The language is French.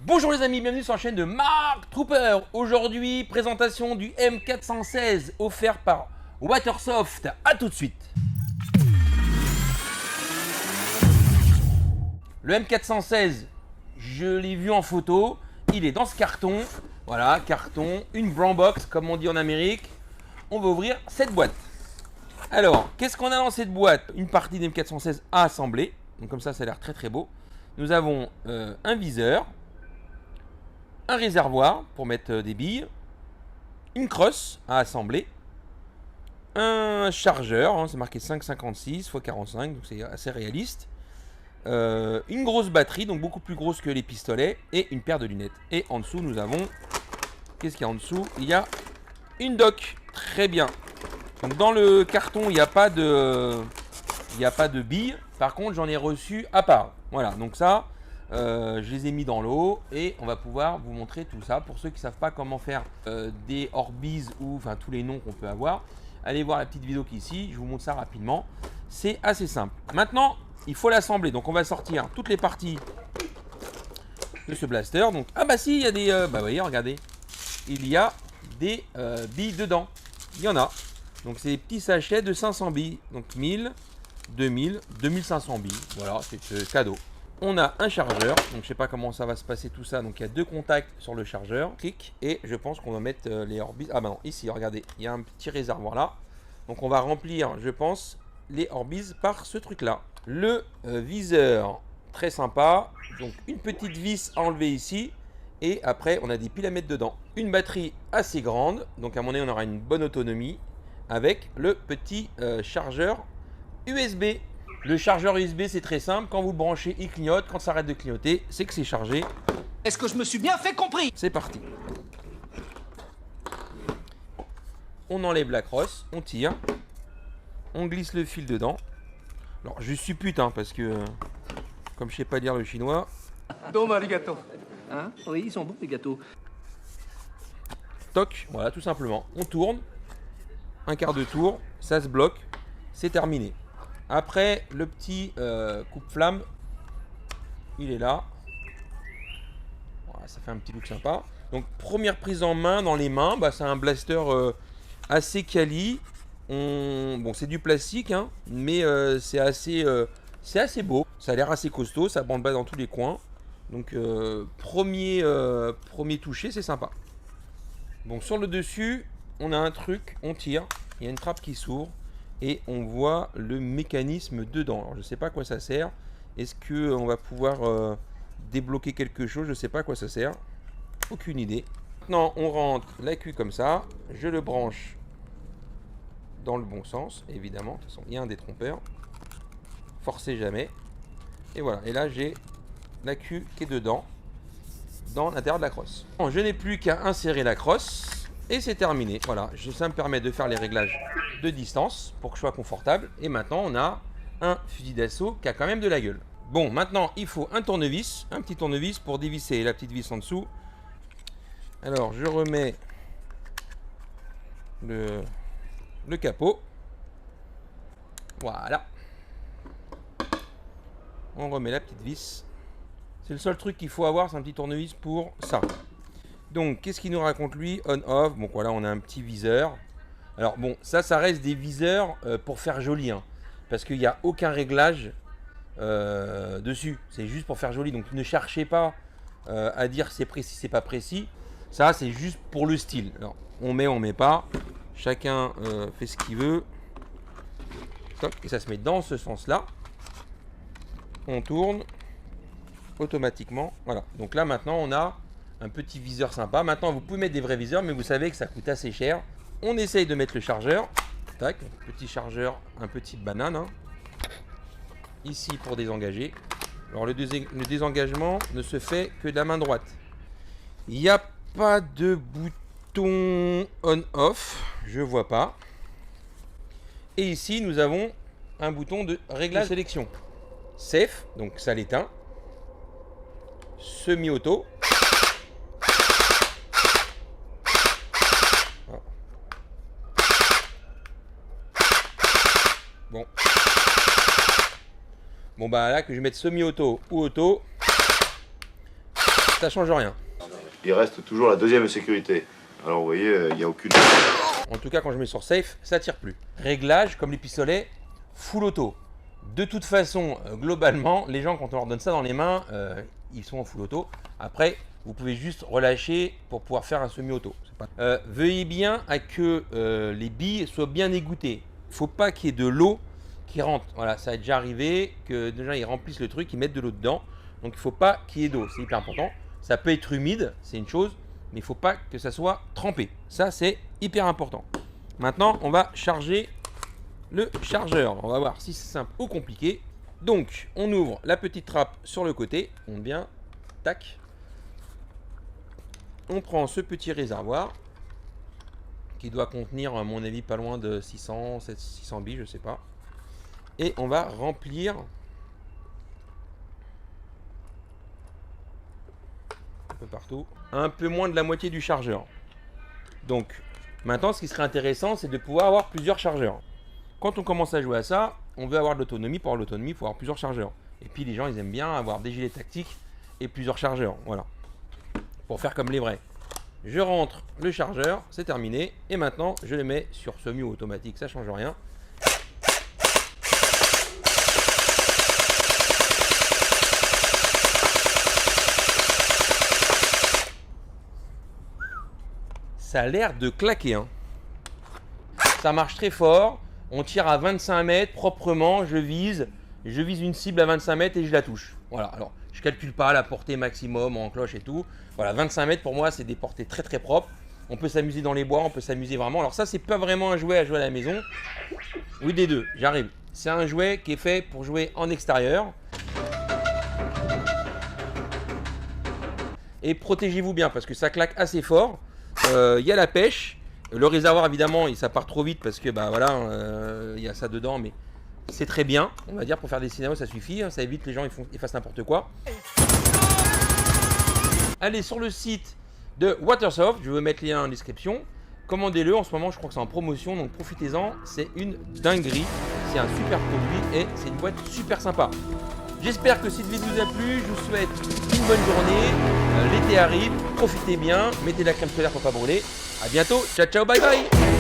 Bonjour les amis, bienvenue sur la chaîne de Mark Trooper. Aujourd'hui, présentation du M416 offert par Watersoft. A tout de suite. Le M416, je l'ai vu en photo. Il est dans ce carton. Voilà, carton, une brown box comme on dit en Amérique. On va ouvrir cette boîte. Alors, qu'est-ce qu'on a dans cette boîte? Une partie du M416 à assembler. Donc comme ça a l'air très très beau. Nous avons un viseur, un réservoir pour mettre des billes, une crosse à assembler, un chargeur, hein, c'est marqué 5,56 x 45, donc c'est assez réaliste, une grosse batterie, donc beaucoup plus grosse que les pistolets, et une paire de lunettes. Et en dessous, nous avons, qu'est-ce qu'il y a en dessous? Il y a une dock, très bien. Donc dans le carton, il n'y a pas de billes, par contre j'en ai reçu à part. Voilà, donc ça, je les ai mis dans l'eau et on va pouvoir vous montrer tout ça. Pour ceux qui ne savent pas comment faire des Orbeez ou enfin tous les noms qu'on peut avoir, allez voir la petite vidéo qui est ici, je vous montre ça rapidement. C'est assez simple. Maintenant, il faut l'assembler. Donc on va sortir toutes les parties de ce blaster. Donc, ah bah si, il y a des... bah voyez, regardez. Il y a des billes dedans. Il y en a. Donc c'est des petits sachets de 500 billes. Donc 1000, 2000, 2500 billes. Voilà, c'est cadeau. On a un chargeur, donc je sais pas comment ça va se passer tout ça. Donc il y a deux contacts sur le chargeur. Clic et je pense qu'on va mettre les Orbeez. Ah bah non, ici regardez, il y a un petit réservoir là. Donc on va remplir, je pense, les Orbeez par ce truc là. Le viseur, très sympa. Donc une petite vis à enlever ici. Et après on a des piles à mettre dedans. Une batterie assez grande, donc à mon avis on aura une bonne autonomie. Avec le petit chargeur USB. Le chargeur USB, c'est très simple. Quand vous le branchez, il clignote. Quand ça arrête de clignoter, c'est que c'est chargé. Est-ce que je me suis bien fait compris? C'est parti. On enlève la crosse, on tire. On glisse le fil dedans. Alors, je suppute, hein, parce que, comme je sais pas lire le chinois... Domo arigato. Hein? Oui, ils sont bons, les gâteaux. Toc, voilà, tout simplement. On tourne. Un quart de tour, ça se bloque. C'est terminé. Après, le petit coupe-flamme, il est là. Voilà, ça fait un petit look sympa. Donc, première prise en main, dans les mains, bah, c'est un blaster assez quali. Bon, c'est du plastique, hein, mais c'est assez beau. Ça a l'air assez costaud, ça bande pas dans tous les coins. Donc, premier toucher, c'est sympa. Bon, sur le dessus, on a un truc, on tire. Il y a une trappe qui s'ouvre. Et on voit le mécanisme dedans. Alors, je ne sais pas à quoi ça sert. Est-ce qu'on va pouvoir débloquer quelque chose? Je ne sais pas à quoi ça sert. Aucune idée. Maintenant, on rentre l'accu comme ça. Je le branche dans le bon sens, évidemment. De toute façon, il y a un détrompeur. Forcez jamais. Et voilà. Et là, j'ai l'accu qui est dedans, dans l'intérieur de la crosse. Bon, je n'ai plus qu'à insérer la crosse. Et c'est terminé. Voilà. Ça me permet de faire les réglages de distance pour que je sois confortable. Et maintenant, on a un fusil d'assaut qui a quand même de la gueule. Bon, maintenant, il faut un tournevis, un petit tournevis pour dévisser la petite vis en dessous. Alors, je remets le capot. Voilà. On remet la petite vis. C'est le seul truc qu'il faut avoir, c'est un petit tournevis pour ça. Donc, qu'est-ce qu'il nous raconte lui? On-off. Bon, voilà, on a un petit viseur. Alors bon, ça reste des viseurs pour faire joli, hein, parce qu'il n'y a aucun réglage dessus. C'est juste pour faire joli. Donc ne cherchez pas à dire c'est précis, c'est pas précis. Ça, c'est juste pour le style. Alors, on met pas. Chacun fait ce qu'il veut. Et ça se met dans ce sens-là. On tourne automatiquement. Voilà. Donc là, maintenant, on a un petit viseur sympa. Maintenant, vous pouvez mettre des vrais viseurs, mais vous savez que ça coûte assez cher. On essaye de mettre le chargeur. Tac, petit chargeur, un petit banane. Hein. Ici pour désengager. Alors le désengagement ne se fait que de la main droite. Il n'y a pas de bouton on-off. Je vois pas. Et ici nous avons un bouton de réglage de sélection. Safe, donc ça l'éteint. Semi-auto. Bon. Bon bah là que je vais mettre semi-auto ou auto. ça change rien. Il reste toujours la deuxième sécurité. Alors vous voyez, il n'y a aucune... En tout cas, quand je mets sur safe, ça tire plus. Réglage, comme les pistolets, full auto. De toute façon, globalement, les gens, quand on leur donne ça dans les mains, ils sont en full auto. Après, vous pouvez juste relâcher pour pouvoir faire un semi-auto. Veuillez bien à que les billes soient bien égouttées. Il ne faut pas qu'il y ait de l'eau qui rentre. Voilà, ça a déjà arrivé que des gens ils remplissent le truc, ils mettent de l'eau dedans. Donc il ne faut pas qu'il y ait d'eau, c'est hyper important. Ça peut être humide, c'est une chose, mais il ne faut pas que ça soit trempé. Ça, c'est hyper important. Maintenant, on va charger le chargeur. On va voir si c'est simple ou compliqué. Donc, on ouvre la petite trappe sur le côté. On monte bien. Tac. On prend ce petit réservoir qui doit contenir, à mon avis, pas loin de 600 billes, je sais pas. Et on va remplir un peu partout. Un peu moins de la moitié du chargeur. Donc, maintenant, ce qui serait intéressant, c'est de pouvoir avoir plusieurs chargeurs. Quand on commence à jouer à ça, on veut avoir de l'autonomie. Pour avoir de l'autonomie, il faut avoir plusieurs chargeurs. Et puis, les gens, ils aiment bien avoir des gilets tactiques et plusieurs chargeurs. Voilà. Pour faire comme les vrais. Je rentre le chargeur, c'est terminé. Et maintenant, je le mets sur semi automatique, ça ne change rien. Ça a l'air de claquer, hein. Ça marche très fort. On tire à 25 mètres proprement. Je vise une cible à 25 mètres et je la touche. Voilà. Alors, je calcule pas la portée maximum en cloche et tout. Voilà, 25 mètres pour moi, c'est des portées très très propres. On peut s'amuser dans les bois, on peut s'amuser vraiment. Alors ça, c'est pas vraiment un jouet à jouer à la maison. Oui, des deux, j'arrive. C'est un jouet qui est fait pour jouer en extérieur. Et protégez-vous bien parce que ça claque assez fort. Il y a la pêche. Le réservoir, évidemment, ça part trop vite parce que bah voilà, il y a ça dedans, mais c'est très bien. On va dire pour faire des scénarios, ça suffit. Ça évite que les gens ils fassent n'importe quoi. Allez sur le site de Watersoft, je vais mettre les liens en description. Commandez-le, en ce moment je crois que c'est en promotion, donc profitez-en, c'est une dinguerie. C'est un super produit et c'est une boîte super sympa. J'espère que cette vidéo vous a plu, je vous souhaite une bonne journée. L'été arrive, profitez bien, mettez de la crème solaire pour pas brûler. A bientôt, ciao ciao, bye bye.